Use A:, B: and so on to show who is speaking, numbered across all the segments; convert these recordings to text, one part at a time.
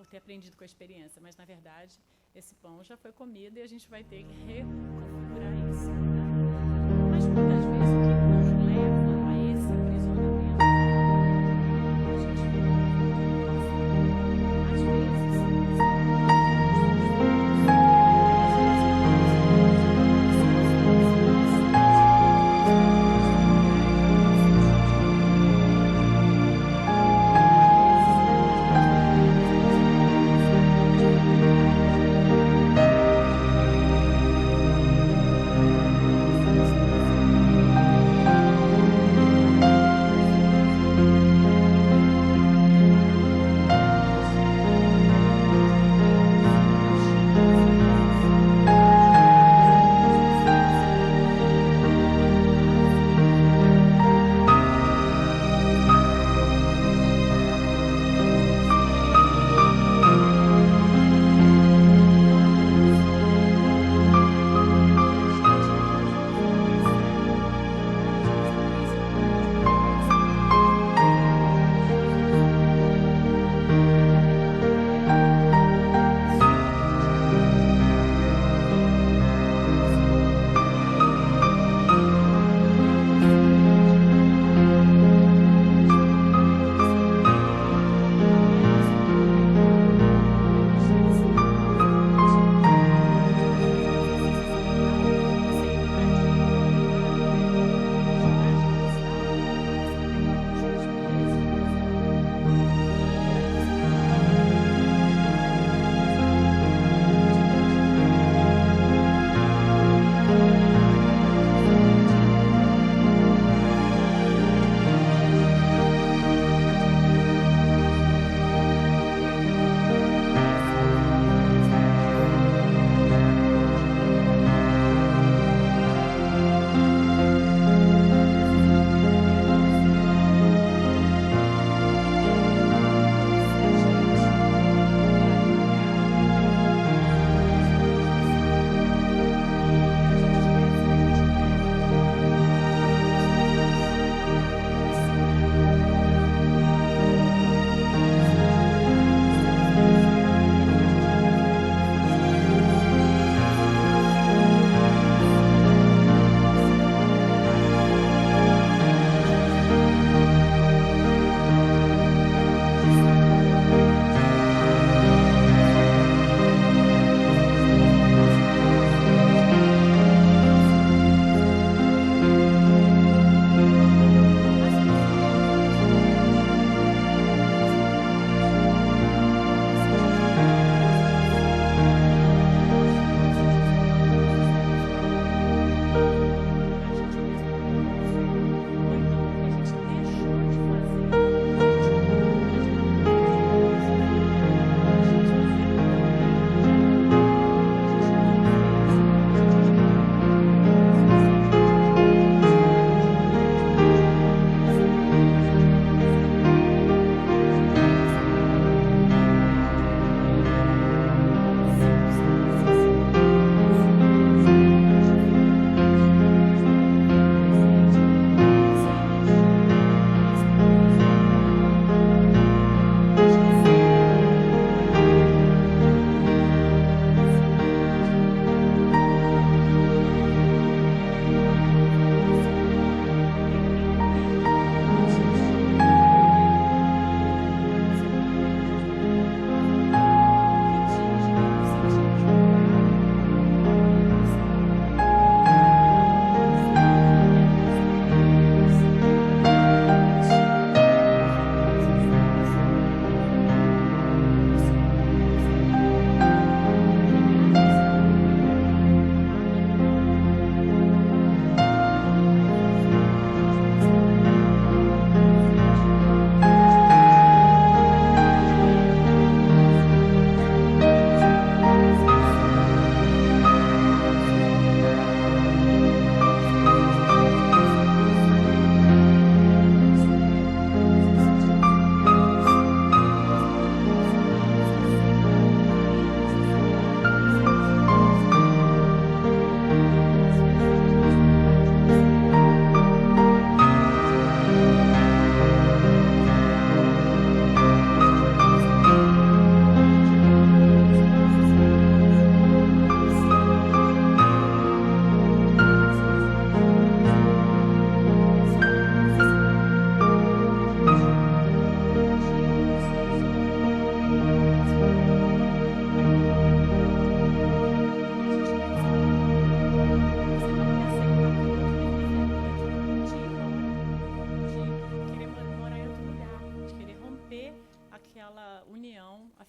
A: ter aprendido com a experiência, mas, na verdade, esse pão já foi comido e a gente vai ter que reconfigurar isso. Né? Mas, muitas vezes, o que nos leva a esse aprisionamento, a gente às vezes,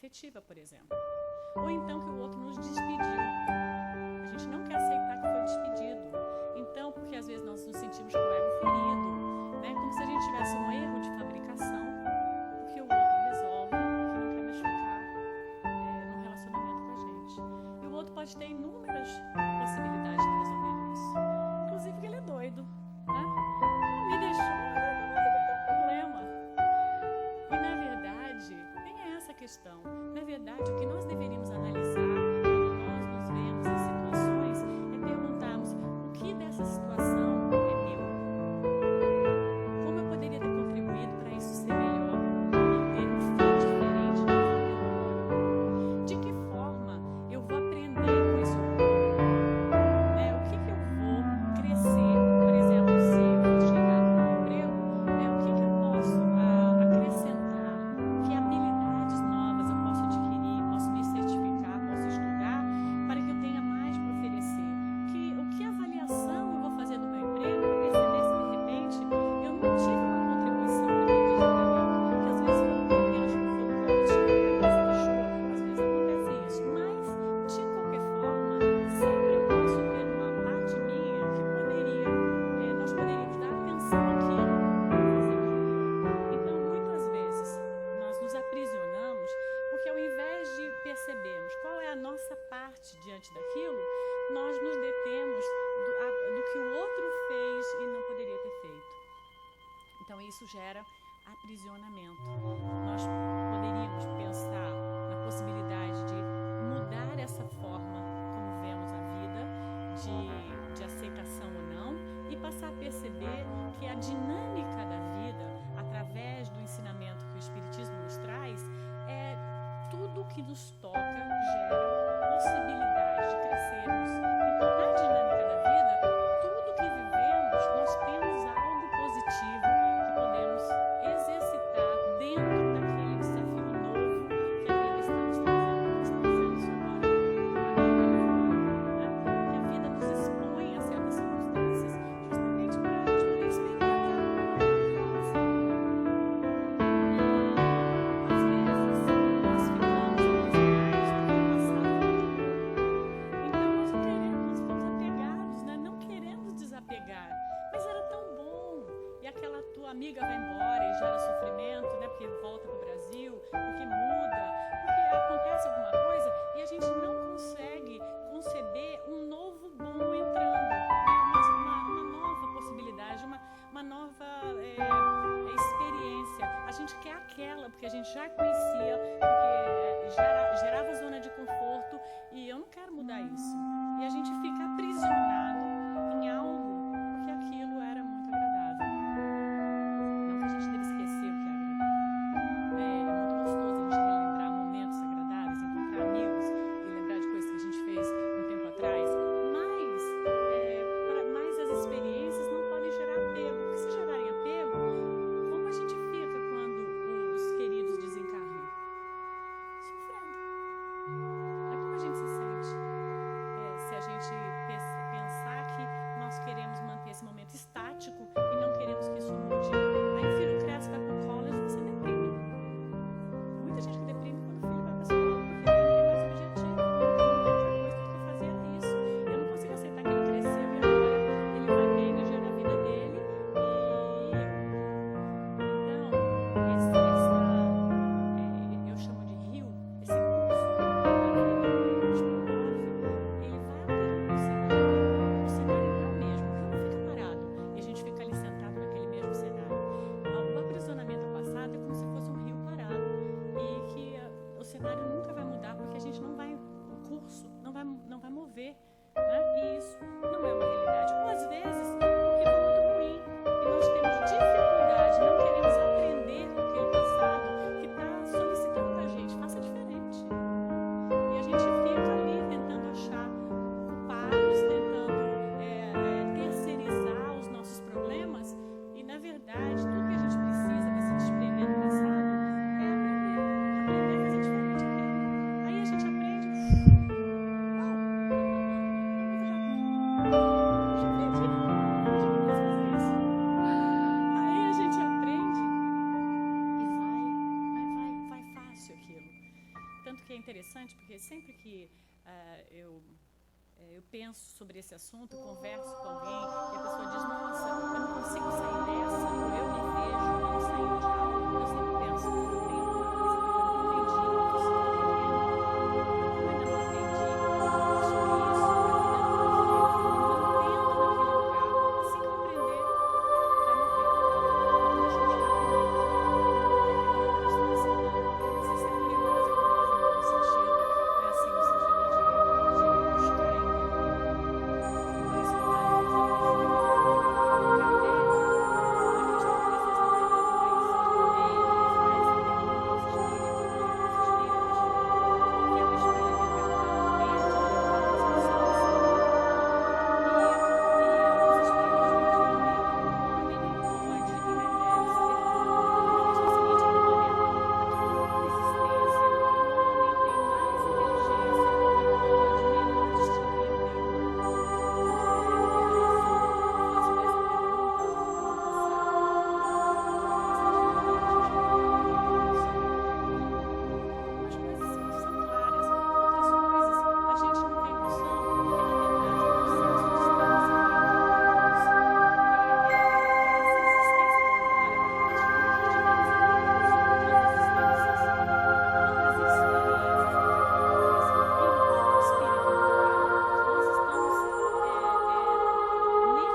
A: afetiva, por exemplo. Ou então que o outro nos despediu. A gente não quer aceitar que foi despedido. Então, porque às vezes nós nos sentimos com o ego ferido, né? Como se a gente tivesse um erro de fabricação, porque o outro resolve que não quer mais ficar num relacionamento com a gente. E o outro pode ter inúmeras possibilidades de resolver isso. Inclusive que ele é doido, né? Me deixou, não tem problema. E na verdade, nem é essa a questão. Na verdade, o que nós deveríamos analisar quando nós nos vemos em situações é perguntarmos o que dessa situação é meu? Como eu poderia ter contribuído para isso ser melhor e ter um fim diferente da vida agora? De que forma eu vou aprender com isso tudo? O que eu vou crescer? Por exemplo, se eu vou desligar do meu emprego, o que eu posso acrescentar? Que habilidades novas eu posso adquirir, posso me certificar, posso estudar para que eu tenha mais para oferecer? O que avaliação eu vou fazer do meu emprego para perceber se de repente eu não tive uma contribuição naquele desligamento, que às vezes foi apenas um coach, a empresa deixou, às vezes acontece isso, mas de qualquer forma, sempre eu posso ter uma parte minha que nós poderíamos dar atenção àquilo e fazer melhor. Então, muitas vezes, nós nos aprisionamos porque ao invés de percebermos qual é a nossa parte diante daquilo, nós nos detemos do que o outro fez e não poderia ter feito. Então isso gera aprisionamento. Nós poderíamos pensar na possibilidade de mudar essa forma como vemos a vida, de aceitação ou não, e passar a perceber que a dinâmica da vida, através do ensinamento que o Espiritismo nos traz, tudo que nos toca gera possibilidade de crescermos. Então, na dinâmica da vida, tudo que vivemos, nós temos algo positivo que podemos exercitar dentro daquele desafio novo que a vida está nos trazendo. Está dizendo isso agora, que a vida nos expõe a certas circunstâncias justamente para a gente poder experimentar uma nova fase. E às vezes nós ficamos aprisionados naquele passado. Então nós ficamos apegados, né? Não queremos desapegar, mas era tão bom. E aquela tua amiga vai embora e gera sofrimento, né? Porque volta para o Brasil, porque muda, porque acontece alguma coisa e a gente não consegue conceber um novo bom entrando, né? uma nova possibilidade, uma nova experiência. A gente quer aquela, porque a gente já conhecia, porque gerava zona de conforto e eu não quero mudar isso. E a gente fica aprisionado em algo porque aquilo era muito agradável. Não que a gente deve esquecer o que é agradável. É muito gostoso a gente relembrar momentos agradáveis, encontrar amigos e lembrar de coisas que a gente fez um tempo atrás. Mas as experiências não podem gerar apego. Porque se gerarem apego, como a gente fica quando os queridos desencarnam? Sofrendo. É como a gente se sente. Se a gente pensar que nós queremos manter esse momento estático e não queremos que isso mude, aí o filho cresce, vai para o college e você deprime. Muita gente que deprime quando o filho vai para a escola, porque ele não tem mais objetivo, não tem outra coisa, tudo que fazer é isso. Eu não consigo aceitar que ele cresceu e agora ele vai ter a energia da vida dele então, eu chamo de rio, esse curso que nos promove, ele vai alterando o cenário não é o mesmo, o rio não fica parado e a gente fica ali sentado naquele mesmo cenário. O aprisionamento ao passado é como se fosse um rio parado e que o cenário nunca vai mudar porque a gente não vai, o curso não vai mover, né? E isso não é uma realidade. Ou às vezes, porque foi muito ruim e nós temos dificuldade, não queremos aprender com aquele passado que está solicitando da gente, faça diferente. E a gente fica ali tentando achar culpados, tentando terceirizar os nossos problemas e, na verdade, tudo que a gente precisa para se desprender do passado é aprender a fazer diferente aquilo. Aí a gente aprende. Aí a gente aprende e vai fácil aquilo. Tanto que é interessante, porque sempre que eu penso sobre esse assunto, converso com alguém e a pessoa diz, nossa, eu não consigo sair dessa, ou eu me vejo não saindo de algo, eu sempre penso, tem alguma coisa que eu não entendi, eu preciso entender. Como eu ainda não aprendi sobre isso, a vida não vai ser, eu me mantendo naquele lugar, assim que eu aprender, vai morrer. Eu vou continuar aprendendo. É aquilo que eu estava citando, não sei se é curiosa ou curiosa no bom sentido, não é assim no sentido de buscar em conhecer mais, mas eu vejo Kardec, na questão que vocês não têm a ver, ele faz a pergunta aos espíritos, no livro dos espíritos, por que o espírito encarnado perde a levar as pessoas? E os espíritos respondem, o homem nem pode e nem deve saber tudo. Na questão seguinte, ele diz, olha, a toda existência, o homem tem mais inteligência e pode melhor distinguir o bem e o mal. Eu faço essa pergunta no passado. Algumas coisas são claras, outras coisas a gente não tem noção, porque na verdade o processo de estarmos aqui encarnados essa existência temporária. Nós tivemos outras existências, outras experiências encarnatórias e no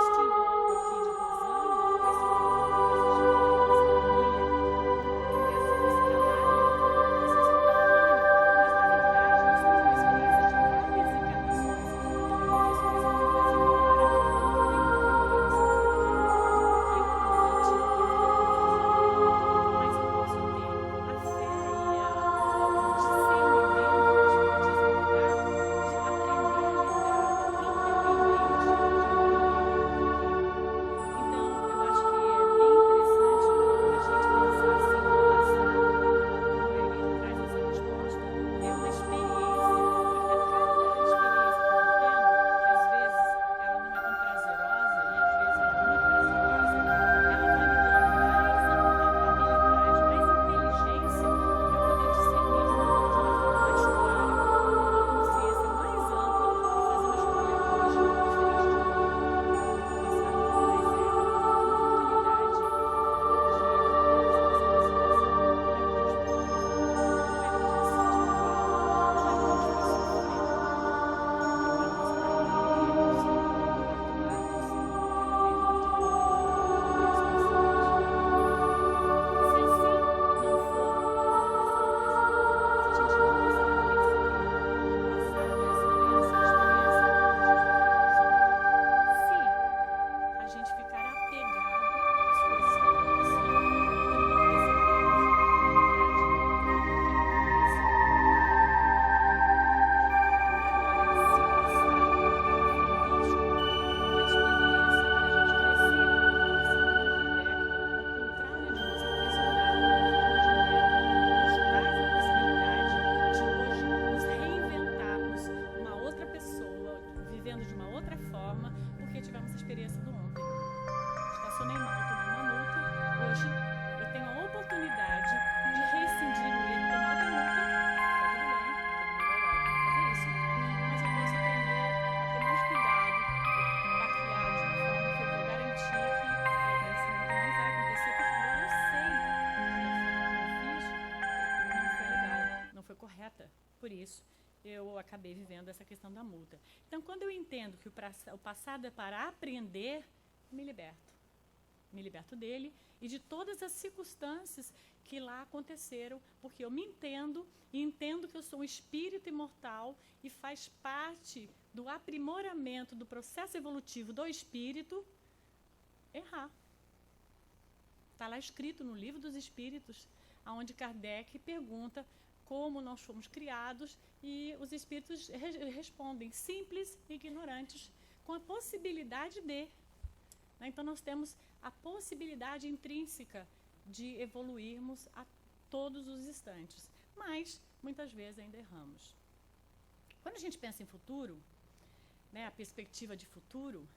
A: espírito imortal nós estamos neste invólucro aqui de Rosana, com esse corpo, com essa joia, com essa família, com esse trabalho, nós estamos trabalhando, mas na verdade nós somos uma experiência de várias encarnações. Então, por isso, mesmo que eu vá embora, eu não vou embora, sabe por quê? Porque o convite foi feito por Rosana, mas eu posso ter a fé e o discernimento, que os espiritismo me dá, de aprender a lidar independente de morrer ou não morrer. Então, eu acho que é bem interessante a gente pensar assim no passado, como a Elida traz essa resposta, é uma experiência, e a cada experiência que eu vou tendo, que às vezes ela não é tão prazerosa e às vezes ela é muito prazerosa, ela vai me dando mais habilidade, mais inteligência para eu poder discernir de uma forma mais clara, com uma consciência mais ampla e fazer uma escolha hoje diferente de ontem, do passado, mas é uma oportunidade de ampliar as nossas consciências. Não é que a gente foi vivo, não é que a gente se sentiu mal, não é que a gente foi sofrer. É para nós aprendermos e atuarmos cada vez mais de boa com as consciências. Se assim não for, essa coisa, se a gente não conseguir perceber que o passado é essa bênção, experiência, a gente vai ficar aprisionado. Se a gente ficar apegado às coisas que aconteceram e não percebermos, na verdade, o que acontece agora, se o passado for visto como uma experiência para a gente crescer, isso nos liberta, ao contrário de nos aprisionar, nos liberta, nos traz a possibilidade de hoje nos reinventarmos uma outra pessoa, vivendo de uma outra forma, porque tivemos a experiência do ontem. Estacionei mal, tomei uma multa, hoje eu tenho a oportunidade de rescindir o erro, tomar outra multa, tá tudo bem, todo mundo é legal para fazer isso, mas eu posso aprender a ter mais cuidado, baquear de uma forma que eu vou garantir que essa multa não vai acontecer, porque agora eu sei que a forma que eu fiz não foi legal, não foi correta. Por isso, eu acabei vivendo essa questão da multa. Então, quando eu entendo que o passado é para aprender, me liberto. Me liberto dele e de todas as circunstâncias que lá aconteceram, porque eu me entendo e entendo que eu sou um espírito imortal e faz parte do aprimoramento do processo evolutivo do espírito errar. Está lá escrito no Livro dos Espíritos, onde Kardec pergunta como nós fomos criados e os espíritos respondem simples e ignorantes, com a possibilidade de. Né? Então, nós temos a possibilidade intrínseca de evoluirmos a todos os instantes, mas muitas vezes ainda erramos. Quando a gente pensa em futuro, né, a perspectiva de futuro,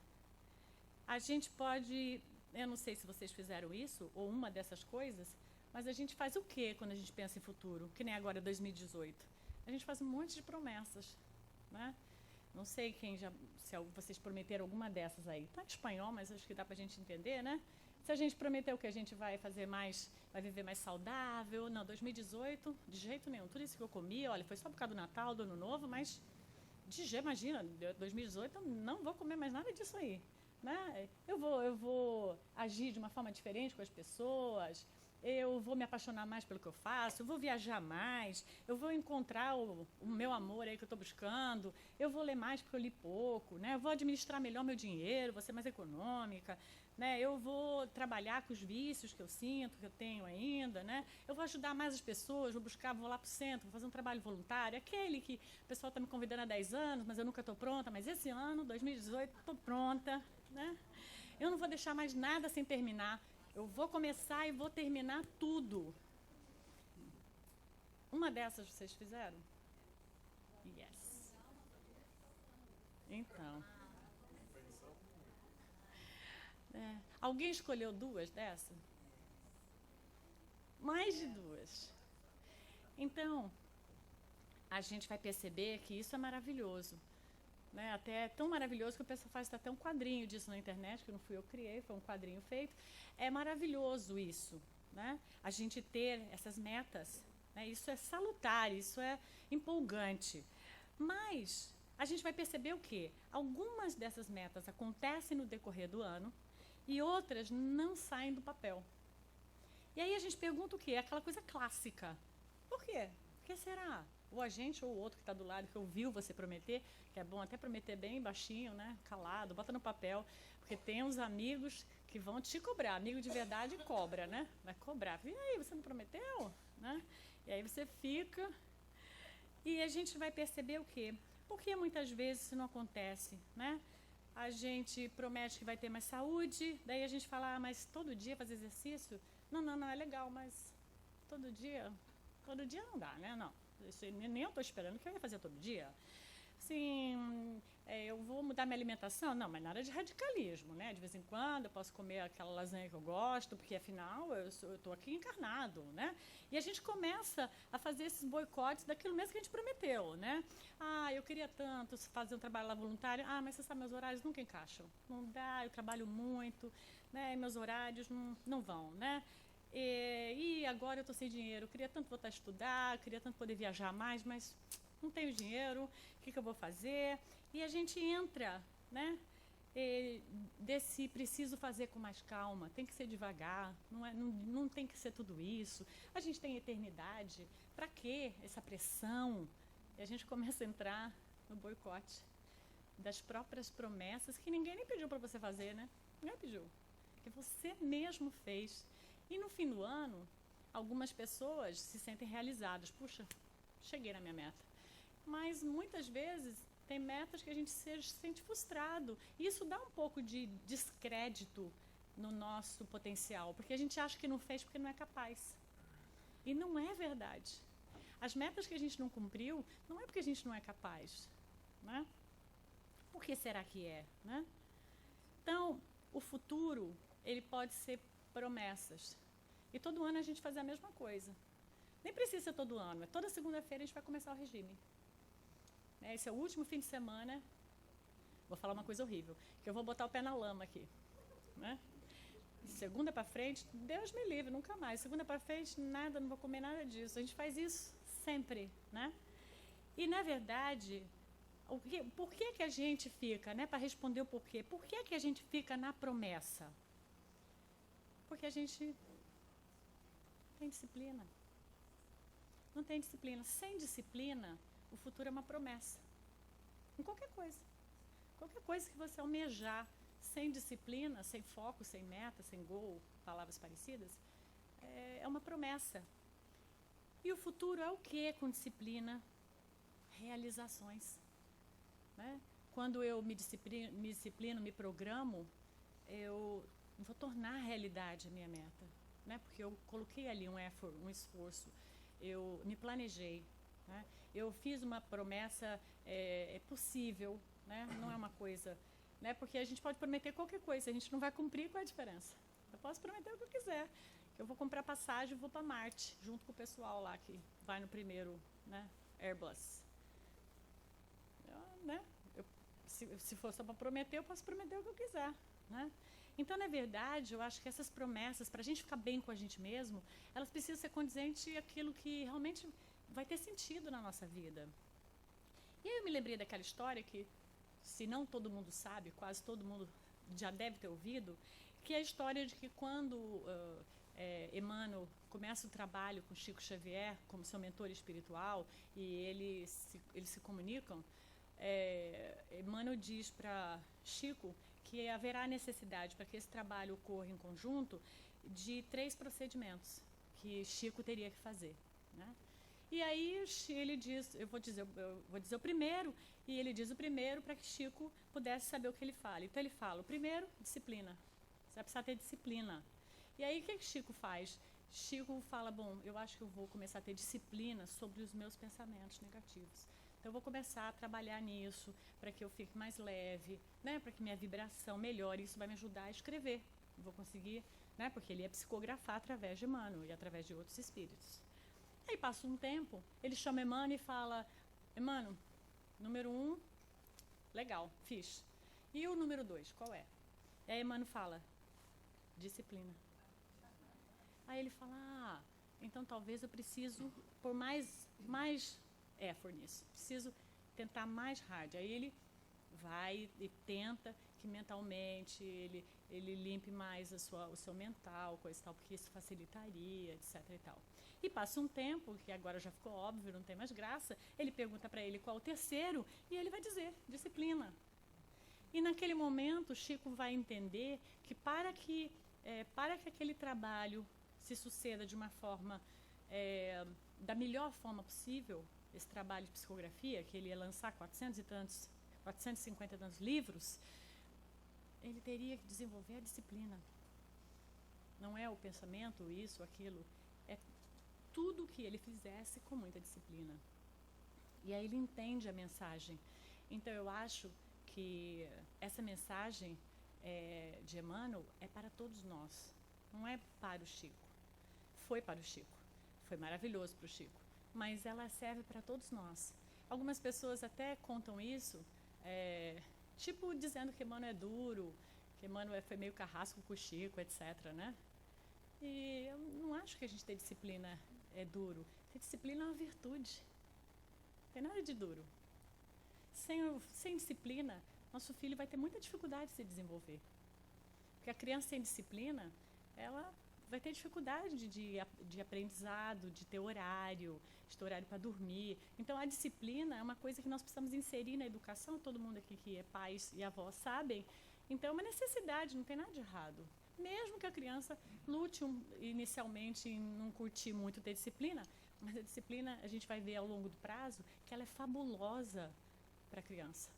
A: a gente pode, eu não sei se vocês fizeram isso, ou uma dessas coisas, mas a gente faz o quê quando a gente pensa em futuro? Que nem agora 2018. a gente faz um monte de promessas, né? Não sei se vocês prometeram alguma dessas aí. Está em espanhol, mas acho que dá para a gente entender, né? Se a gente prometeu que a gente vai fazer mais, vai viver mais saudável, não, 2018, de jeito nenhum. Tudo isso que eu comi, olha, foi só por causa do Natal, do Ano Novo, mas imagina, 2018 eu não vou comer mais nada disso aí, né? Eu vou agir de uma forma diferente com as pessoas, eu vou me apaixonar mais pelo que eu faço, eu vou viajar mais, eu vou encontrar o meu amor aí que eu estou buscando, eu vou ler mais porque eu li pouco, né? Eu vou administrar melhor meu dinheiro, vou ser mais econômica, né? Eu vou trabalhar com os vícios que eu sinto, que eu tenho ainda, né? Eu vou ajudar mais as pessoas, vou lá para o centro, vou fazer um trabalho voluntário, aquele que o pessoal está me convidando há 10 anos, mas eu nunca estou pronta, mas esse ano, 2018, estou pronta, né? Eu não vou deixar mais nada sem terminar. Eu vou começar e vou terminar tudo. Uma dessas vocês fizeram? Yes. Então. Alguém escolheu duas dessas? Mais de duas. Então, a gente vai perceber que isso é maravilhoso. Né? Até é tão maravilhoso que o pessoal faz até um quadrinho disso na internet, que não fui eu que criei, foi um quadrinho feito. É maravilhoso isso, né? A gente ter essas metas, né? Isso é salutar, isso é empolgante. Mas a gente vai perceber o quê? Algumas dessas metas acontecem no decorrer do ano e outras não saem do papel. E aí a gente pergunta o quê? Aquela coisa clássica. Por quê? Por que será? Ou a gente ou o outro que está do lado, que ouviu você prometer, que é bom até prometer bem baixinho, né? Calado, bota no papel, porque tem uns amigos que vão te cobrar. Amigo de verdade cobra, né? Vai cobrar. E aí, você não prometeu? Né? E aí você fica... E a gente vai perceber o quê? Por que muitas vezes isso não acontece, né? A gente promete que vai ter mais saúde, daí a gente fala, mas todo dia fazer exercício? Não, é legal, mas todo dia não dá, né? Não. Nem eu estou esperando que eu ia fazer todo dia. Assim, eu vou mudar minha alimentação? Não, mas nada de radicalismo, né? De vez em quando eu posso comer aquela lasanha que eu gosto, porque afinal eu estou aqui encarnado, né? E a gente começa a fazer esses boicotes daquilo mesmo que a gente prometeu, né? Ah, eu queria tanto fazer um trabalho lá voluntário. Ah, mas você sabe, meus horários nunca encaixam. Não dá, eu trabalho muito, né? E meus horários não vão, né? E agora eu estou sem dinheiro, eu queria tanto voltar a estudar, queria tanto poder viajar mais, mas não tenho dinheiro, o que eu vou fazer? E a gente entra, né? Desse preciso fazer com mais calma, tem que ser devagar, não tem que ser tudo isso. A gente tem eternidade, para que essa pressão? E a gente começa a entrar no boicote das próprias promessas que ninguém nem pediu para você fazer, né? Ninguém pediu, que você mesmo fez. E no fim do ano, algumas pessoas se sentem realizadas. Puxa, cheguei na minha meta. Mas muitas vezes tem metas que a gente se sente frustrado. E isso dá um pouco de descrédito no nosso potencial, porque a gente acha que não fez porque não é capaz. E não é verdade. As metas que a gente não cumpriu, não é porque a gente não é capaz, né? Por que será que é, né? Então, o futuro, ele pode ser promessas. E todo ano a gente faz a mesma coisa. Nem precisa ser todo ano, é toda segunda-feira a gente vai começar o regime. Esse é o último fim de semana. Vou falar uma coisa horrível, que eu vou botar o pé na lama aqui, né? Segunda para frente, Deus me livre, nunca mais. Segunda para frente, nada, não vou comer nada disso. A gente faz isso sempre, né? E na verdade, por que a gente fica, né? Para responder o porquê, por que a gente fica na promessa? Porque a gente tem disciplina. Não tem disciplina. Sem disciplina, o futuro é uma promessa. Em qualquer coisa. Qualquer coisa que você almejar sem disciplina, sem foco, sem meta, sem gol, palavras parecidas, é uma promessa. E o futuro é o que com disciplina? Realizações. Né? Quando eu me disciplino, me programo, eu vou tornar realidade a minha meta. Né? Porque eu coloquei ali um esforço, eu me planejei. Né? Eu fiz uma promessa, é possível, né? Não é uma coisa... Né? Porque a gente pode prometer qualquer coisa, se a gente não vai cumprir, qual é a diferença? Eu posso prometer o que eu quiser. Eu vou comprar passagem e vou para Marte, junto com o pessoal lá que vai no primeiro, né? Airbus. Né? Se for só para prometer, eu posso prometer o que eu quiser. Né? Então, na verdade, eu acho que essas promessas, para a gente ficar bem com a gente mesmo, elas precisam ser condizentes àquilo que realmente vai ter sentido na nossa vida. E aí eu me lembrei daquela história que, se não todo mundo sabe, quase todo mundo já deve ter ouvido, que é a história de que quando Emmanuel começa o trabalho com Chico Xavier como seu mentor espiritual e eles se comunicam, Emmanuel diz para Chico que haverá necessidade para que esse trabalho ocorra em conjunto de 3 procedimentos que Chico teria que fazer, né? E aí ele diz, eu vou dizer o primeiro, e ele diz o primeiro para que Chico pudesse saber o que ele fala. Então ele fala, o primeiro, disciplina. Você vai precisar ter disciplina. E aí o que Chico faz? Chico fala, bom, eu acho que eu vou começar a ter disciplina sobre os meus pensamentos negativos. Então eu vou começar a trabalhar nisso para que eu fique mais leve, né, para que minha vibração melhore. Isso vai me ajudar a escrever. Eu vou conseguir, né, porque ele ia psicografar através de Emmanuel e através de outros espíritos. Aí passa um tempo, ele chama Emmanuel e fala, Emmanuel, número 1, legal, fiz. E o número 2, qual é? E aí Emmanuel fala, disciplina. Aí ele fala, então talvez eu preciso pôr mais effort nisso. Preciso tentar mais hard. Aí ele vai e tenta que mentalmente ele limpe mais o seu mental, coisa e tal, porque isso facilitaria, etc. e tal. E passa um tempo, que agora já ficou óbvio, não tem mais graça, ele pergunta para ele qual o terceiro, e ele vai dizer, disciplina. E naquele momento, Chico vai entender que para que aquele trabalho se suceda de uma forma, da melhor forma possível, esse trabalho de psicografia, que ele ia lançar 450 e tantos livros, ele teria que desenvolver a disciplina. Não é o pensamento, isso, aquilo, é tudo que ele fizesse com muita disciplina. E aí ele entende a mensagem. Então eu acho que essa mensagem de Emmanuel é para todos nós, não é para o Chico. Foi para o Chico, foi maravilhoso para o Chico, mas ela serve para todos nós. Algumas pessoas até contam isso, tipo dizendo que Emmanuel é duro, que Emmanuel foi meio carrasco com o Chico, etc., né? E eu não acho que a gente ter disciplina é duro. Ter disciplina é uma virtude. Não tem nada de duro. Sem disciplina, nosso filho vai ter muita dificuldade de se desenvolver. Porque a criança sem disciplina, ela vai ter dificuldade de aprendizado, de ter horário para dormir. Então, a disciplina é uma coisa que nós precisamos inserir na educação. Todo mundo aqui que é pais e avós sabem. Então, é uma necessidade, não tem nada de errado. Mesmo que a criança lute inicialmente em não curtir muito ter disciplina, mas a disciplina, a gente vai ver ao longo do prazo, que ela é fabulosa para a criança.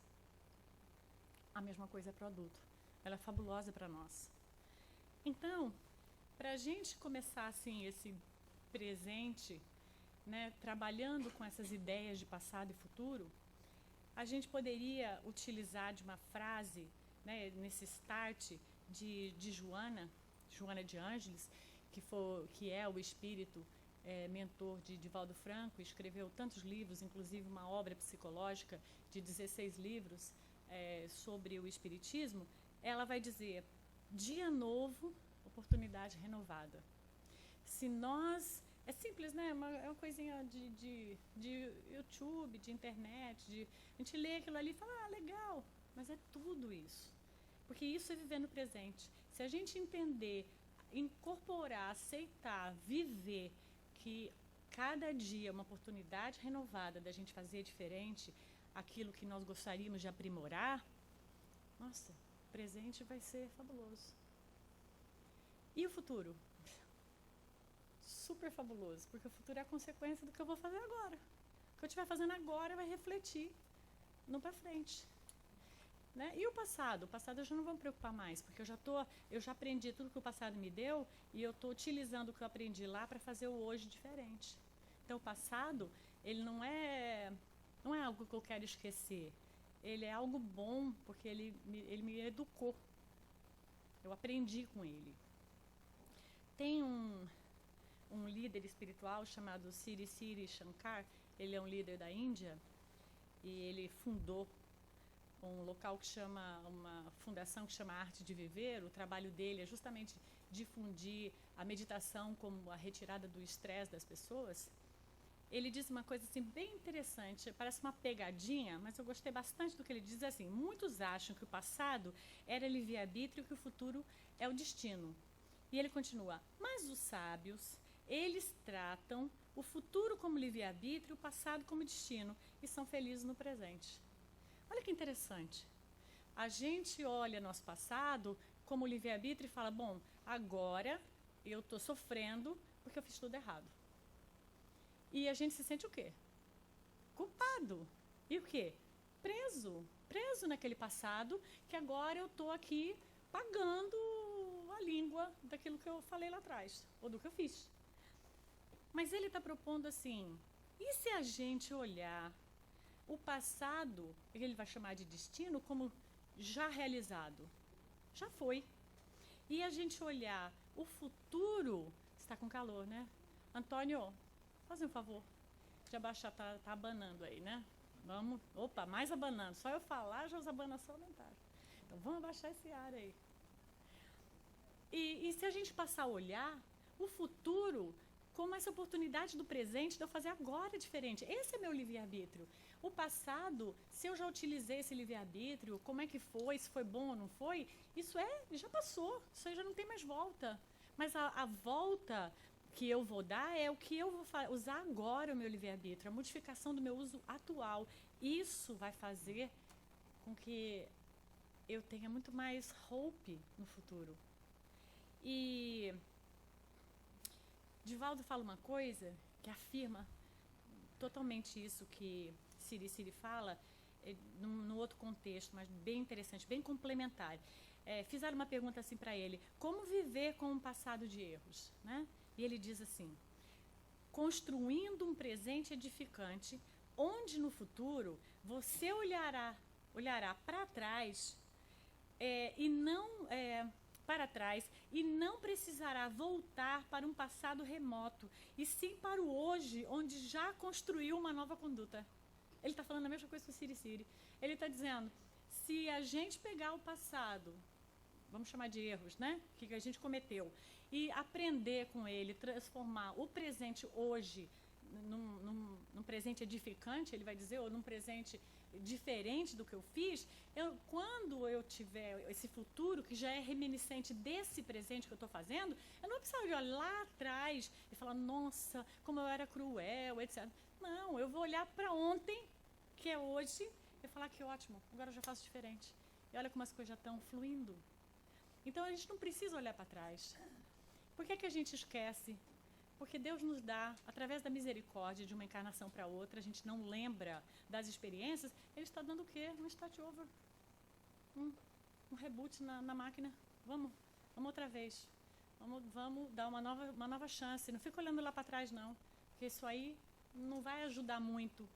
A: A mesma coisa para o adulto. Ela é fabulosa para nós. Então, para a gente começar assim, esse presente, né, trabalhando com essas ideias de passado e futuro, a gente poderia utilizar de uma frase, né, nesse start de Joana de Ângeles, que é o espírito mentor de Divaldo Franco, escreveu tantos livros, inclusive uma obra psicológica de 16 livros sobre o espiritismo. Ela vai dizer, dia novo, oportunidade renovada. Se nós... É simples, né? É uma coisinha de YouTube, de internet. A gente lê aquilo ali e fala, legal. Mas é tudo isso. Porque isso é viver no presente. Se a gente entender, incorporar, aceitar, viver que cada dia é uma oportunidade renovada da gente fazer diferente aquilo que nós gostaríamos de aprimorar, nossa, o presente vai ser fabuloso. E o futuro? Super fabuloso, porque o futuro é a consequência do que eu vou fazer agora. O que eu estiver fazendo agora vai refletir no para frente. Né? E o passado? O passado eu já não vou me preocupar mais, porque eu já aprendi tudo que o passado me deu e eu estou utilizando o que eu aprendi lá para fazer o hoje diferente. Então, o passado, ele não é algo que eu quero esquecer. Ele é algo bom, porque ele me educou. Eu aprendi com ele. Tem um líder espiritual chamado Sri Shankar. ele é um líder da Índia e ele fundou um local que chama, uma fundação que chama Arte de Viver. O trabalho dele é justamente difundir a meditação como a retirada do estresse das pessoas. Ele diz uma coisa assim bem interessante, parece uma pegadinha, mas eu gostei bastante do que ele diz. Assim, muitos acham que o passado era livre-arbítrio e que o futuro é o destino. E ele continua, mas os sábios, eles tratam o futuro como livre-arbítrio e o passado como destino e são felizes no presente. Olha que interessante. A gente olha nosso passado como livre-arbítrio e fala, bom, agora eu estou sofrendo porque eu fiz tudo errado. E a gente se sente o quê? Culpado. E o quê? Preso. Preso naquele passado que agora eu estou aqui pagando a língua daquilo que eu falei lá atrás, ou do que eu fiz. Mas ele está propondo assim, e se a gente olhar o passado, que ele vai chamar de destino, como já realizado? Já foi. E a gente olhar o futuro, está com calor, né? Antônio, faz um favor de abaixar, tá abanando aí, né? Vamos, opa, mais abanando. Só eu falar, já os abanações aumentaram. Então vamos abaixar esse ar aí. E se a gente passar a olhar o futuro como essa oportunidade do presente de eu fazer agora diferente. Esse é meu livre-arbítrio. O passado, se eu já utilizei esse livre-arbítrio, como é que foi, se foi bom ou não foi, isso já passou, isso aí já não tem mais volta. Mas a volta que eu vou dar é o que eu vou usar agora o meu livre-arbítrio, a modificação do meu uso atual. Isso vai fazer com que eu tenha muito mais hope no futuro. E Divaldo fala uma coisa que afirma totalmente isso que Siri fala, num outro contexto, mas bem interessante, bem complementar. Fizeram uma pergunta assim para ele, como viver com um passado de erros? Né? E ele diz assim, construindo um presente edificante, onde no futuro você olhará para trás e não... para trás e não precisará voltar para um passado remoto, e sim para o hoje, onde já construiu uma nova conduta. Ele está falando a mesma coisa que o Siri. Ele está dizendo, se a gente pegar o passado, vamos chamar de erros, né? Que a gente cometeu, e aprender com ele, transformar o presente hoje num presente edificante, ele vai dizer, ou num presente diferente do que eu fiz, quando eu tiver esse futuro que já é reminiscente desse presente que eu estou fazendo, eu não preciso olhar lá atrás e falar, nossa, como eu era cruel, etc. Não, eu vou olhar para ontem, que é hoje, e falar que ótimo, agora eu já faço diferente. E olha como as coisas já estão fluindo. Então a gente não precisa olhar para trás. Por que a gente esquece? Porque Deus nos dá, através da misericórdia de uma encarnação para outra, a gente não lembra das experiências, Ele está dando o quê? Um start over. Um reboot na máquina. Vamos outra vez. Vamos dar uma nova chance. Não fica olhando lá para trás, não. Porque isso aí não vai ajudar muito.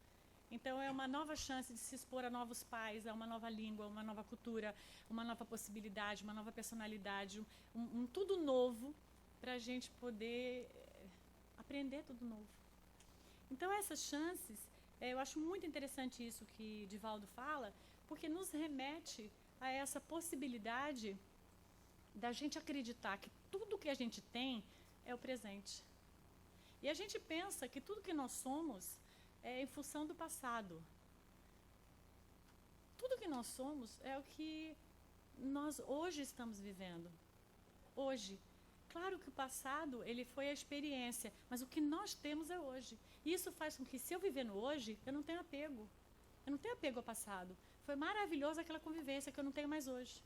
A: Então, é uma nova chance de se expor a novos pais, a uma nova língua, uma nova cultura, uma nova possibilidade, uma nova personalidade, um tudo novo para a gente poder aprender tudo novo. Então, essas chances, eu acho muito interessante isso que Divaldo fala, porque nos remete a essa possibilidade da gente acreditar que tudo que a gente tem é o presente. E a gente pensa que tudo que nós somos é em função do passado. Tudo que nós somos é o que nós hoje estamos vivendo. Hoje. Claro que o passado, ele foi a experiência, mas o que nós temos é hoje. E isso faz com que, se eu viver no hoje, eu não tenho apego. Eu não tenho apego ao passado. Foi maravilhosa aquela convivência que eu não tenho mais hoje.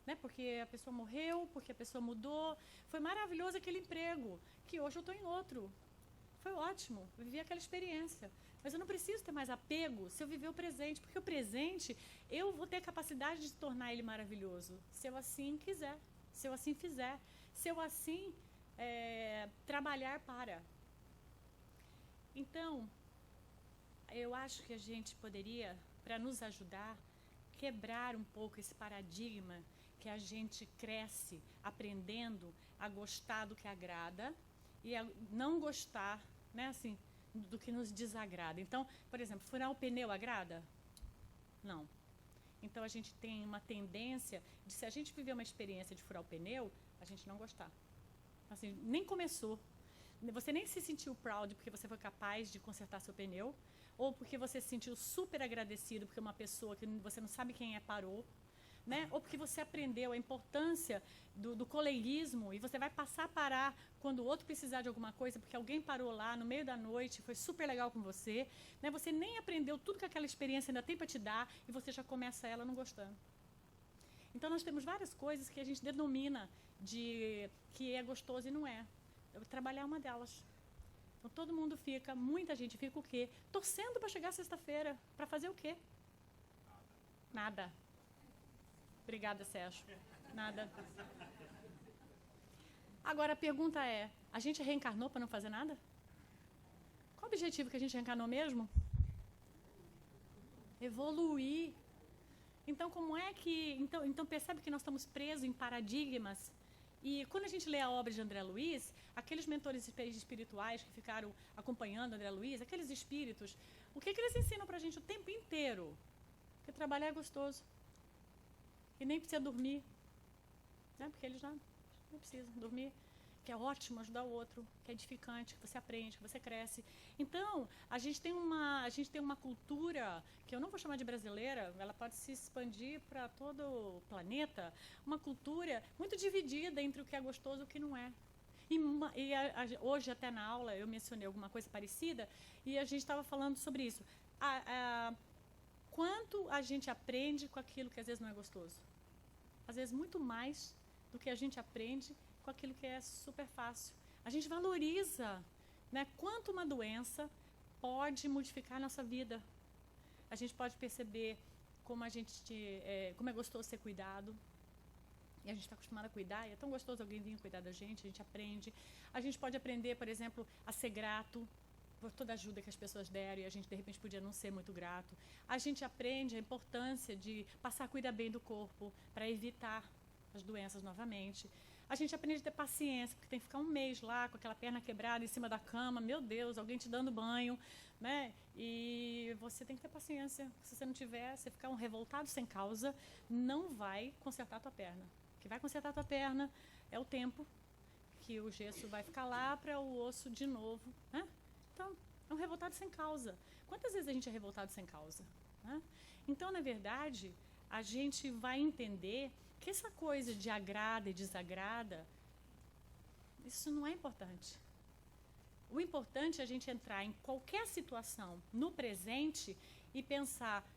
A: Né? Porque a pessoa morreu, porque a pessoa mudou. Foi maravilhoso aquele emprego, que hoje eu estou em outro. Foi ótimo, eu vivi aquela experiência. Mas eu não preciso ter mais apego se eu viver o presente, porque o presente, eu vou ter a capacidade de tornar ele maravilhoso, se eu assim quiser, se eu assim fizer, se eu assim trabalhar para. Então, eu acho que a gente poderia, para nos ajudar, quebrar um pouco esse paradigma que a gente cresce aprendendo a gostar do que agrada e a não gostar, né? Assim, do que nos desagrada. Então, por exemplo, furar o pneu agrada? Não. Então, a gente tem uma tendência de, se a gente viver uma experiência de furar o pneu, a gente não gostar. Assim, nem começou. Você nem se sentiu proud porque você foi capaz de consertar seu pneu, ou porque você se sentiu super agradecido porque uma pessoa que você não sabe quem é parou, né? Ou porque você aprendeu a importância do coleguismo e você vai passar a parar quando o outro precisar de alguma coisa porque alguém parou lá no meio da noite, foi super legal com você, né? Você nem aprendeu tudo que aquela experiência ainda tem para te dar e você já começa ela não gostando. Então, nós temos várias coisas que a gente denomina de que é gostoso e não é. Eu vou trabalhar uma delas. Então, todo mundo fica, muita gente fica o quê? Torcendo para chegar sexta-feira. Para fazer o quê? Nada. Obrigada, Sérgio. Nada. Agora, a pergunta é, a gente reencarnou para não fazer nada? Qual o objetivo que a gente reencarnou mesmo? Evoluir. Então, como é que... Então percebe que nós estamos presos em paradigmas. E quando a gente lê a obra de André Luiz, aqueles mentores espirituais que ficaram acompanhando André Luiz, aqueles espíritos, o que eles ensinam para a gente o tempo inteiro? Que trabalhar é gostoso. E nem precisa dormir. Né? Porque eles já não precisam dormir. Que é ótimo ajudar o outro, que é edificante, que você aprende, que você cresce. Então, a gente tem uma cultura, que eu não vou chamar de brasileira, ela pode se expandir para todo o planeta, uma cultura muito dividida entre o que é gostoso e o que não é. Hoje, até na aula, eu mencionei alguma coisa parecida, e a gente estava falando sobre isso. Quanto a gente aprende com aquilo que às vezes não é gostoso? Às vezes, muito mais do que a gente aprende com aquilo que é super fácil. A gente valoriza, né, quanto uma doença pode modificar a nossa vida. A gente pode perceber como como é gostoso ser cuidado. E a gente está acostumado a cuidar, e é tão gostoso alguém vir cuidar da gente, a gente aprende. A gente pode aprender, por exemplo, a ser grato por toda a ajuda que as pessoas deram, e a gente, de repente, podia não ser muito grato. A gente aprende a importância de passar a cuidar bem do corpo, para evitar as doenças novamente. A gente aprende a ter paciência, porque tem que ficar um mês lá com aquela perna quebrada em cima da cama, meu Deus, alguém te dando banho, né? E você tem que ter paciência. Se você não tiver, você ficar um revoltado sem causa, não vai consertar a tua perna. O que vai consertar a tua perna é o tempo, que o gesso vai ficar lá para o osso de novo, né? Então, é um revoltado sem causa. Quantas vezes a gente é revoltado sem causa? Né? Então, na verdade, a gente vai entender que essa coisa de agrada e desagrada, isso não é importante. O importante é a gente entrar em qualquer situação no presente e pensar,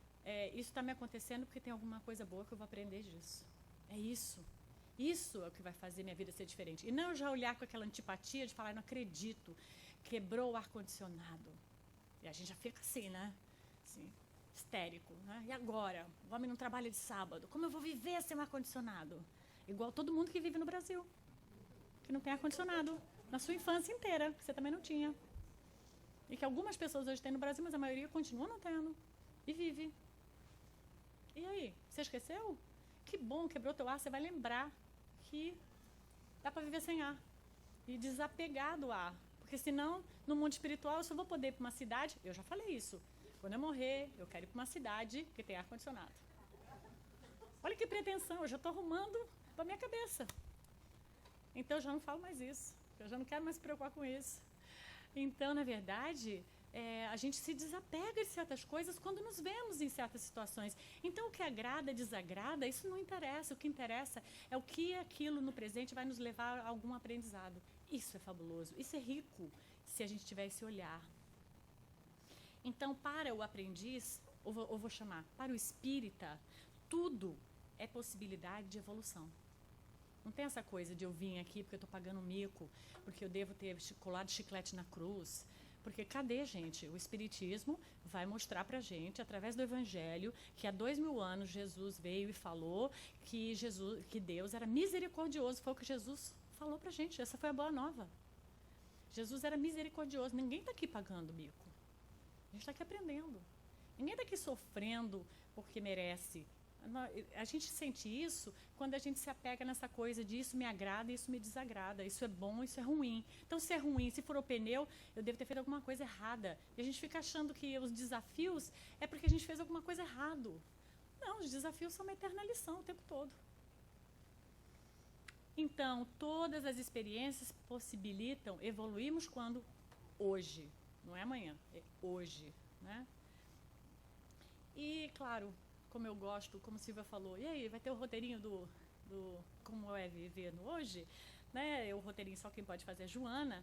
A: isso está me acontecendo porque tem alguma coisa boa que eu vou aprender disso. É isso. Isso é o que vai fazer minha vida ser diferente. E não já olhar com aquela antipatia de falar, não acredito, quebrou o ar-condicionado. E a gente já fica assim, né? Assim, histérico, né? E agora? O homem não trabalha de sábado. Como eu vou viver sem um ar-condicionado? Igual todo mundo que vive no Brasil, que não tem ar-condicionado. Na sua infância inteira, que você também não tinha. E que algumas pessoas hoje têm no Brasil, mas a maioria continua não tendo. E vive. E aí? Você esqueceu? Que bom, quebrou teu ar, você vai lembrar que dá para viver sem ar. E desapegar do ar. Porque senão, no mundo espiritual, eu só vou poder ir para uma cidade, eu já falei isso, quando eu morrer, eu quero ir para uma cidade que tem ar-condicionado. Olha que pretensão, eu já estou arrumando para minha cabeça. Então, eu já não falo mais isso, eu já não quero mais se preocupar com isso. Então, na verdade, a gente se desapega de certas coisas quando nos vemos em certas situações. Então, o que agrada, desagrada, isso não interessa. O que interessa é o que aquilo no presente vai nos levar a algum aprendizado. Isso é fabuloso, isso é rico, se a gente tiver esse olhar. Então, para o aprendiz, ou vou chamar, para o espírita, tudo é possibilidade de evolução. Não tem essa coisa de eu vim aqui porque eu estou pagando um mico, porque eu devo ter colado chiclete na cruz. Porque cadê, gente? O Espiritismo vai mostrar para a gente, através do Evangelho, que há 2000 anos Jesus veio e falou que Deus era misericordioso. Foi o que Jesus falou para a gente. Essa foi a boa nova. Jesus era misericordioso. Ninguém está aqui pagando mico. A gente está aqui aprendendo. Ninguém está aqui sofrendo porque merece. A gente sente isso quando a gente se apega nessa coisa de isso me agrada, isso me desagrada, isso é bom, isso é ruim. Então, se é ruim, se for o pneu, eu devo ter feito alguma coisa errada. E a gente fica achando que os desafios é porque a gente fez alguma coisa errado. Não, os desafios são uma eterna lição o tempo todo. Então, todas as experiências possibilitam evoluirmos quando? Hoje. Não é amanhã, é hoje. Né? E, claro, como eu gosto, como Silvia falou, e aí, vai ter o roteirinho do como é viver no hoje? Né? O roteirinho só quem pode fazer é Joana.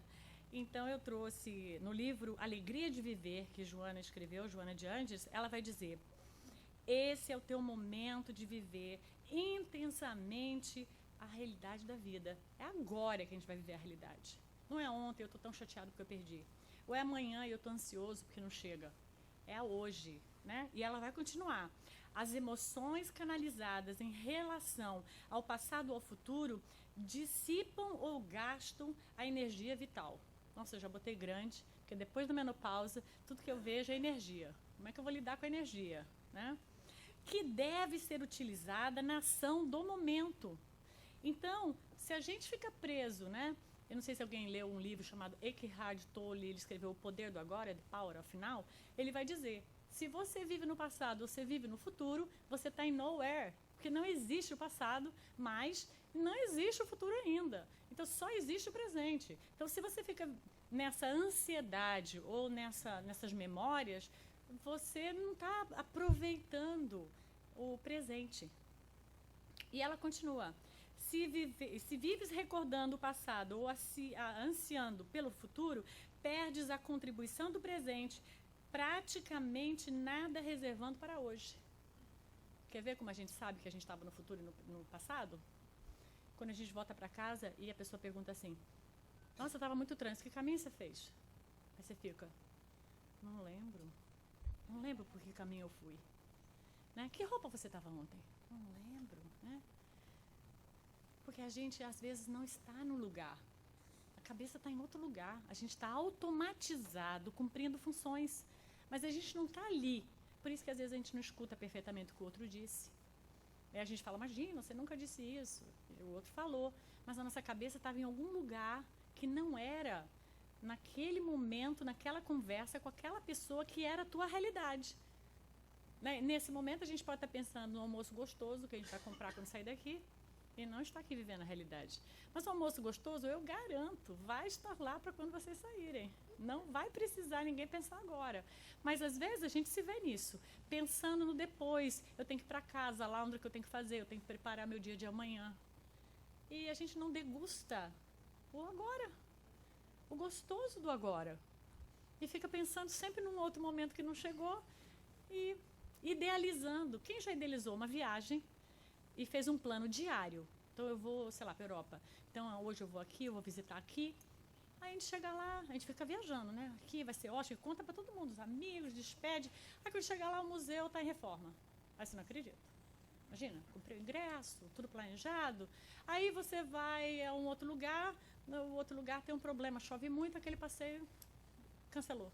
A: Então, eu trouxe no livro Alegria de Viver, que Joana escreveu, Joana de Andes, ela vai dizer: esse é o teu momento de viver intensamente a realidade da vida. É agora que a gente vai viver a realidade. Não é ontem, eu estou tão chateado porque eu perdi. Ou é amanhã e eu estou ansioso porque não chega. É hoje. Né? E ela vai continuar. As emoções canalizadas em relação ao passado ou ao futuro dissipam ou gastam a energia vital. Nossa, eu já botei grande, porque depois da menopausa, tudo que eu vejo é energia. Como é que eu vou lidar com a energia? Né? Que deve ser utilizada na ação do momento. Então, se a gente fica preso, né? Eu não sei se alguém leu um livro chamado Eckhart Tolle, ele escreveu O Poder do Agora, The Power of Now, ele vai dizer: se você vive no passado, você vive no futuro, você está em nowhere, porque não existe o passado, mas não existe o futuro ainda. Então, só existe o presente. Então, se você fica nessa ansiedade ou nessas memórias, você não está aproveitando o presente. E ela continua: se vives recordando o passado ou ansiando pelo futuro, perdes a contribuição do presente, praticamente nada reservando para hoje. Quer ver como a gente sabe que a gente estava no futuro e no passado? Quando a gente volta para casa e a pessoa pergunta assim: nossa, estava muito trânsito, que caminho você fez? Aí você fica: não lembro. Não lembro por que caminho eu fui. Né? Que roupa você estava ontem? Não lembro. Né? Porque a gente, às vezes, não está no lugar. A cabeça está em outro lugar. A gente está automatizado, cumprindo funções. Mas a gente não está ali. Por isso que, às vezes, a gente não escuta perfeitamente o que o outro disse. Aí a gente fala: imagina, você nunca disse isso. E o outro falou. Mas a nossa cabeça estava em algum lugar que não era naquele momento, naquela conversa com aquela pessoa que era a tua realidade. Né? Nesse momento, a gente pode estar pensando no almoço gostoso que a gente vai comprar quando sair daqui. E não está aqui vivendo a realidade. Mas o almoço gostoso, eu garanto, vai estar lá para quando vocês saírem. Não vai precisar ninguém pensar agora. Mas, às vezes, a gente se vê nisso, pensando no depois. Eu tenho que ir para casa, lá onde eu tenho que fazer, eu tenho que preparar meu dia de amanhã. E a gente não degusta o agora, o gostoso do agora. E fica pensando sempre num outro momento que não chegou e idealizando. Quem já idealizou uma viagem e fez um plano diário? Então, eu vou, sei lá, para a Europa. Então, hoje eu vou aqui, eu vou visitar aqui. Aí a gente chega lá, a gente fica viajando, né? Aqui vai ser ótimo, conta para todo mundo, os amigos, despede. Aí quando chega lá, o museu está em reforma. Aí você não acredita. Imagina, comprei o ingresso, tudo planejado. Aí você vai a um outro lugar, no outro lugar tem um problema, chove muito, aquele passeio cancelou.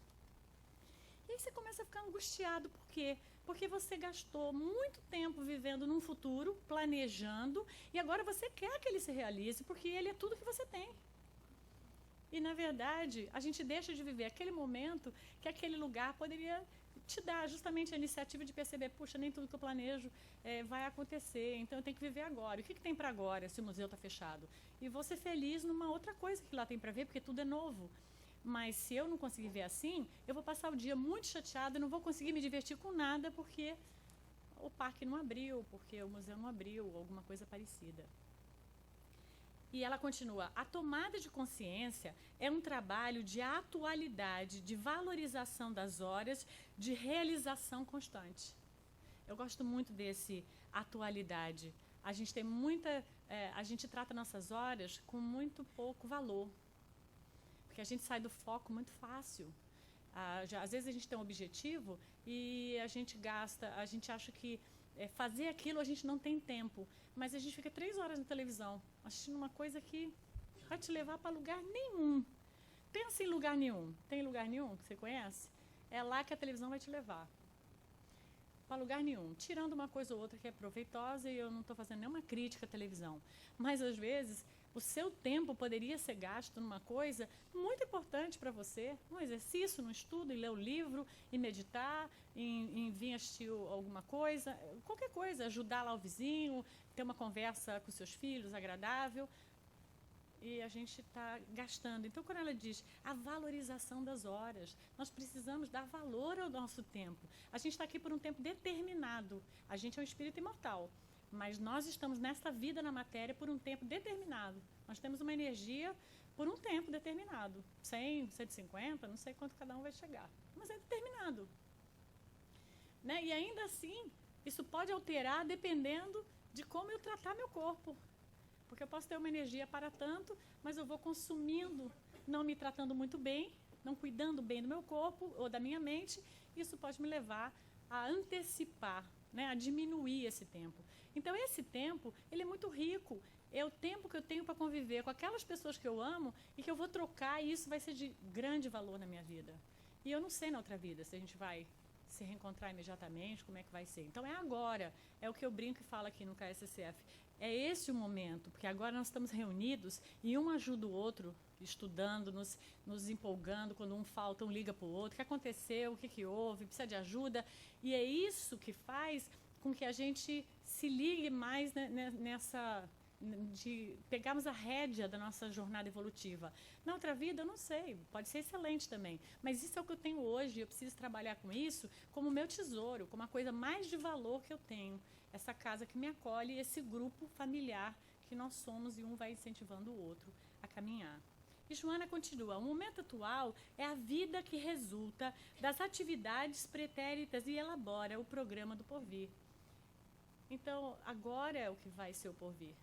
A: E aí você começa a ficar angustiado, por quê? Porque você gastou muito tempo vivendo num futuro, planejando, e agora você quer que ele se realize, porque ele é tudo que você tem. E, na verdade, a gente deixa de viver aquele momento que aquele lugar poderia te dar justamente a iniciativa de perceber: puxa, nem tudo que eu planejo vai acontecer, então eu tenho que viver agora. O que tem para agora se o museu está fechado? E vou ser feliz numa outra coisa que lá tem para ver, porque tudo é novo. Mas se eu não conseguir ver assim, eu vou passar o dia muito chateada, não vou conseguir me divertir com nada porque o parque não abriu, porque o museu não abriu, alguma coisa parecida. E ela continua: a tomada de consciência é um trabalho de atualidade, de valorização das horas, de realização constante. Eu gosto muito desse atualidade. A gente tem a gente trata nossas horas com muito pouco valor. Porque a gente sai do foco muito fácil. Às vezes a gente tem um objetivo e a gente acha que fazer aquilo a gente não tem tempo. Mas a gente fica 3 horas na televisão, assistindo uma coisa que vai te levar para lugar nenhum. Pensa em lugar nenhum. Tem lugar nenhum que você conhece? É lá que a televisão vai te levar. para lugar nenhum, tirando uma coisa ou outra que é proveitosa, e eu não estou fazendo nenhuma crítica à televisão. Mas, às vezes, o seu tempo poderia ser gasto numa coisa muito importante para você, um exercício, um estudo, em ler o livro, em meditar, em vir assistir alguma coisa, qualquer coisa, ajudar lá o vizinho, ter uma conversa com seus filhos agradável. E a gente está gastando. Então, quando ela diz a valorização das horas, nós precisamos dar valor ao nosso tempo. A gente está aqui por um tempo determinado. A gente é um espírito imortal, mas nós estamos nesta vida na matéria por um tempo determinado. Nós temos uma energia por um tempo determinado. 100, 150, não sei quanto cada um vai chegar, mas é determinado. Né? E ainda assim, isso pode alterar dependendo de como eu tratar meu corpo. Porque eu posso ter uma energia para tanto, mas eu vou consumindo, não me tratando muito bem, não cuidando bem do meu corpo ou da minha mente. Isso pode me levar a antecipar, né, a diminuir esse tempo. Então, esse tempo, ele é muito rico. É o tempo que eu tenho para conviver com aquelas pessoas que eu amo e que eu vou trocar, e isso vai ser de grande valor na minha vida. E eu não sei na outra vida se a gente vai se reencontrar imediatamente, como é que vai ser. Então, é agora. É o que eu brinco e falo aqui no KSCF. É esse o momento, porque agora nós estamos reunidos e um ajuda o outro, estudando, nos empolgando. Quando um falta, um liga para o outro. O que aconteceu? O que houve? Precisa de ajuda? E é isso que faz com que a gente se ligue mais nessa... de pegarmos a rédea da nossa jornada evolutiva. Na outra vida, eu não sei, pode ser excelente também, mas isso é o que eu tenho hoje, eu preciso trabalhar com isso como meu tesouro, como a coisa mais de valor que eu tenho, essa casa que me acolhe, esse grupo familiar que nós somos, e um vai incentivando o outro a caminhar. E Joana continua, o momento atual é a vida que resulta das atividades pretéritas e elabora o programa do porvir. Então, agora é o que vai ser o porvir.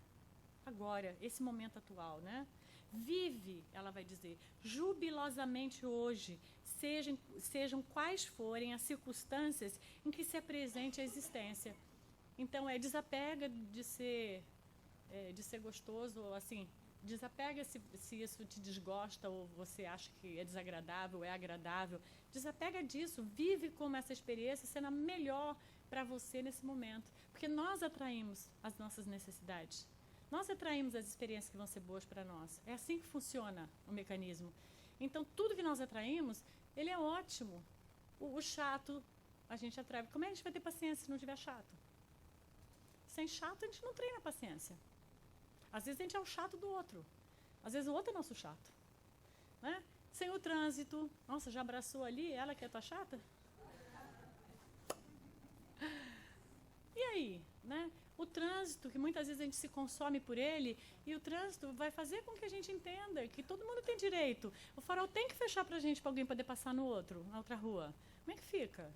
A: Agora, esse momento atual, né? Vive, ela vai dizer, jubilosamente hoje, sejam quais forem as circunstâncias em que se apresente a existência. Então, desapega de ser gostoso, ou assim, desapega se isso te desgosta ou você acha que é desagradável, é agradável. Desapega disso, vive como essa experiência sendo a melhor para você nesse momento. Porque nós atraímos as nossas necessidades. Nós atraímos as experiências que vão ser boas para nós. É assim que funciona o mecanismo. Então, tudo que nós atraímos, ele é ótimo. O chato, a gente atrai. Como é que a gente vai ter paciência se não tiver chato? Sem chato, a gente não treina a paciência. Às vezes, a gente é o chato do outro. Às vezes, o outro é nosso chato. Né? Sem o trânsito. Nossa, já abraçou ali? Ela que é tua chata? E aí, né? O trânsito, que muitas vezes a gente se consome por ele, e o trânsito vai fazer com que a gente entenda que todo mundo tem direito. O farol tem que fechar para a gente, para alguém poder passar no outro, na outra rua. Como é que fica?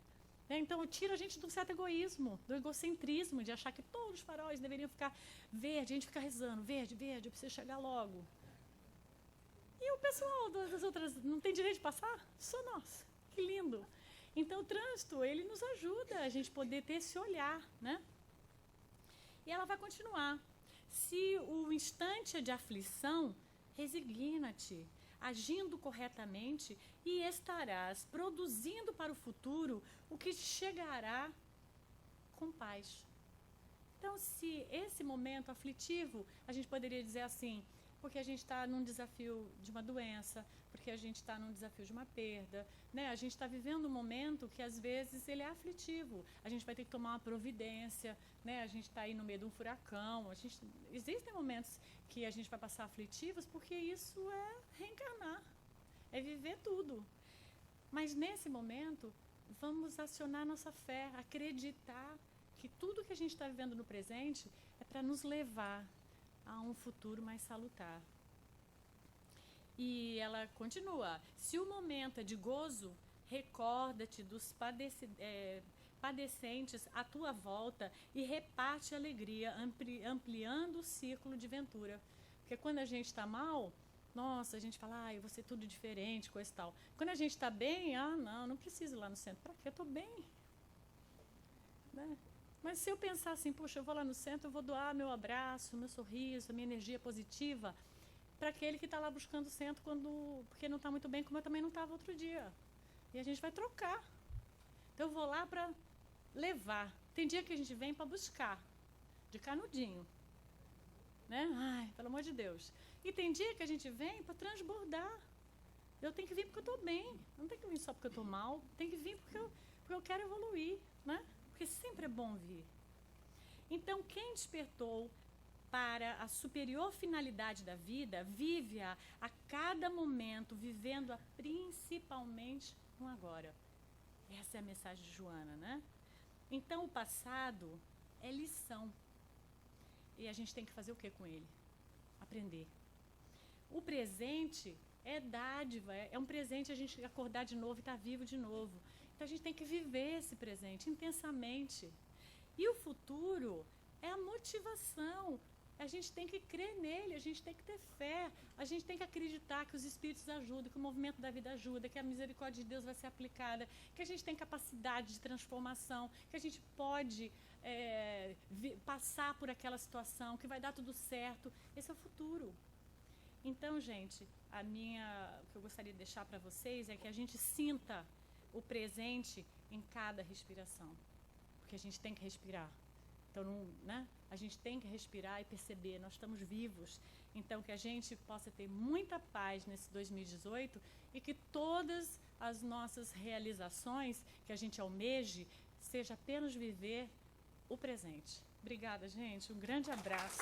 A: Então, tira a gente de um certo egoísmo, do egocentrismo, de achar que todos os faróis deveriam ficar verde, a gente fica rezando, verde, verde, eu preciso chegar logo. E o pessoal das outras não tem direito de passar? Só nós. Que lindo. Então, o trânsito, ele nos ajuda a gente poder ter esse olhar, né? E ela vai continuar. Se o instante é de aflição, resigna-te, agindo corretamente, e estarás produzindo para o futuro o que te chegará com paz. Então, se esse momento aflitivo, a gente poderia dizer assim, porque a gente está num desafio de uma doença, porque a gente está num desafio de uma perda, né? A gente está vivendo um momento que, às vezes, ele é aflitivo. A gente vai ter que tomar uma providência, né? A gente está aí no meio de um furacão. Existem momentos que a gente vai passar aflitivos, porque isso é reencarnar, é viver tudo. Mas, nesse momento, vamos acionar nossa fé, acreditar que tudo que a gente está vivendo no presente é para nos levar a um futuro mais salutar. E ela continua, se o momento é de gozo, recorda-te dos padecentes à tua volta e reparte a alegria, ampliando o círculo de ventura. Porque quando a gente está mal, nossa, a gente fala, eu vou ser tudo diferente, coisa e tal. Quando a gente está bem, não preciso ir lá no centro. Para quê? Eu estou bem. Né? Mas se eu pensar assim, puxa, eu vou lá no centro, eu vou doar meu abraço, meu sorriso, a minha energia positiva para aquele que está lá buscando o centro porque não está muito bem, como eu também não estava outro dia. E a gente vai trocar. Então eu vou lá para levar. Tem dia que a gente vem para buscar, de canudinho. Né? Ai, pelo amor de Deus. E tem dia que a gente vem para transbordar. Eu tenho que vir porque eu estou bem. Eu não tenho que vir só porque eu estou mal. Tem que vir porque eu quero evoluir. Né? Porque sempre é bom vir. Então, quem despertou para a superior finalidade da vida, vive-a a cada momento, vivendo-a principalmente no agora. Essa é a mensagem de Joana, né? Então, o passado é lição. E a gente tem que fazer o que com ele? Aprender. O presente é dádiva, é um presente a gente acordar de novo e estar vivo de novo. Então, a gente tem que viver esse presente intensamente. E o futuro é a motivação. A gente tem que crer nele, a gente tem que ter fé, a gente tem que acreditar que os espíritos ajudam, que o movimento da vida ajuda, que a misericórdia de Deus vai ser aplicada, que a gente tem capacidade de transformação, que a gente pode passar por aquela situação, que vai dar tudo certo. Esse é o futuro. Então, gente, o que eu gostaria de deixar para vocês é que a gente sinta o presente em cada respiração, porque a gente tem que respirar. Então, né? A gente tem que respirar e perceber, nós estamos vivos. Então, que a gente possa ter muita paz nesse 2018 e que todas as nossas realizações, que a gente almeje, seja apenas viver o presente. Obrigada, gente. Um grande abraço.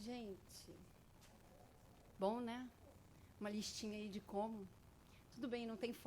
B: Gente, bom, né? Uma listinha aí de como. Tudo bem, não tem foto.